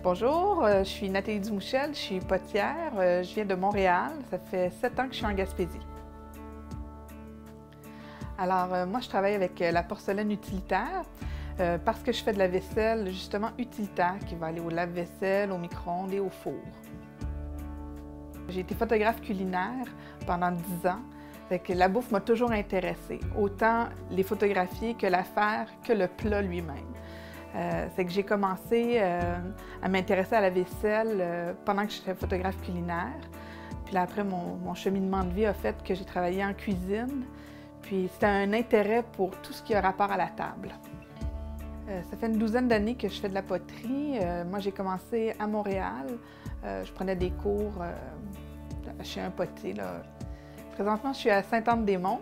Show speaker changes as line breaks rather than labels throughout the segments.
Bonjour, je suis Nathalie Dumouchel, je suis potière, je viens de Montréal, ça fait 7 ans que je suis en Gaspésie. Alors, moi je travaille avec la porcelaine utilitaire parce que je fais de la vaisselle justement utilitaire qui va aller au lave-vaisselle, au micro-ondes et au four. J'ai été photographe culinaire pendant 10 ans. Fait que la bouffe m'a toujours intéressée, autant les photographier que la faire, que le plat lui-même. C'est que j'ai commencé à m'intéresser à la vaisselle pendant que j'étais photographe culinaire. Puis là, après, mon cheminement de vie a fait que j'ai travaillé en cuisine. Puis c'était un intérêt pour tout ce qui a rapport à la table. Ça fait une douzaine d'années que je fais de la poterie. Moi, j'ai commencé à Montréal. Je prenais des cours chez un potier, là. Présentement, je suis à Sainte-Anne-des-Monts.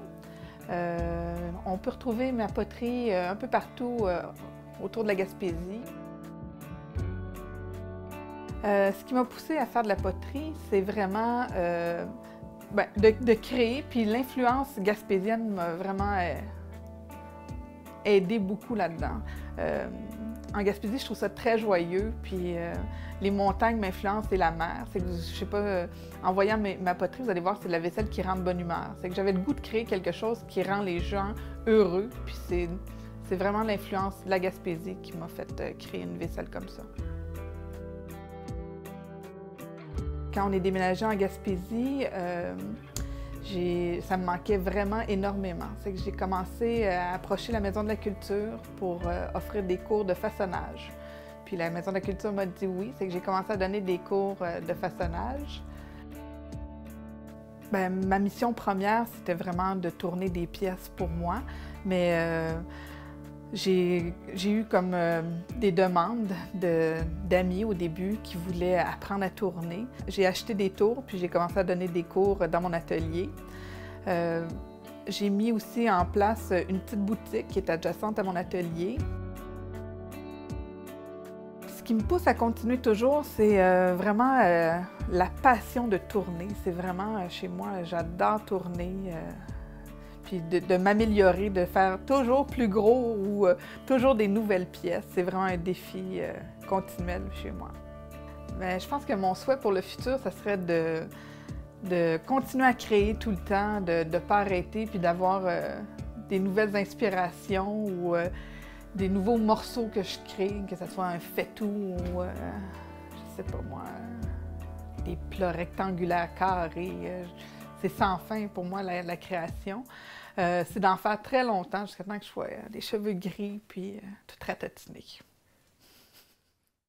On peut retrouver ma poterie un peu partout autour de la Gaspésie. Ce qui m'a poussée à faire de la poterie, c'est vraiment de créer, puis l'influence gaspésienne m'a vraiment aidé beaucoup là-dedans. En Gaspésie, je trouve ça très joyeux, puis les montagnes m'influencent et la mer. C'est que, je sais pas, en voyant ma poterie, vous allez voir, c'est de la vaisselle qui rend de bonne humeur. C'est que j'avais le goût de créer quelque chose qui rend les gens heureux, puis c'est vraiment l'influence de la Gaspésie qui m'a fait créer une vaisselle comme ça. Quand on est déménagé en Gaspésie, ça me manquait vraiment énormément. C'est que j'ai commencé à approcher la Maison de la Culture pour offrir des cours de façonnage. Puis la Maison de la Culture m'a dit oui, c'est que j'ai commencé à donner des cours de façonnage. Ma mission première, c'était vraiment de tourner des pièces pour moi, mais j'ai eu comme des demandes d'amis au début qui voulaient apprendre à tourner. J'ai acheté des tours, puis j'ai commencé à donner des cours dans mon atelier. J'ai mis aussi en place une petite boutique qui est adjacente à mon atelier. Ce qui me pousse à continuer toujours, c'est vraiment la passion de tourner. C'est vraiment, chez moi, j'adore tourner. Puis de m'améliorer, de faire toujours plus gros ou toujours des nouvelles pièces. C'est vraiment un défi continuel chez moi. Mais je pense que mon souhait pour le futur, ça serait de continuer à créer tout le temps, de ne pas arrêter, puis d'avoir des nouvelles inspirations ou des nouveaux morceaux que je crée, que ce soit un faitout ou, je sais pas moi, des plats rectangulaires carrés. C'est sans fin pour moi, la création. C'est d'en faire très longtemps, jusqu'à temps que je sois des cheveux gris puis tout ratatiné.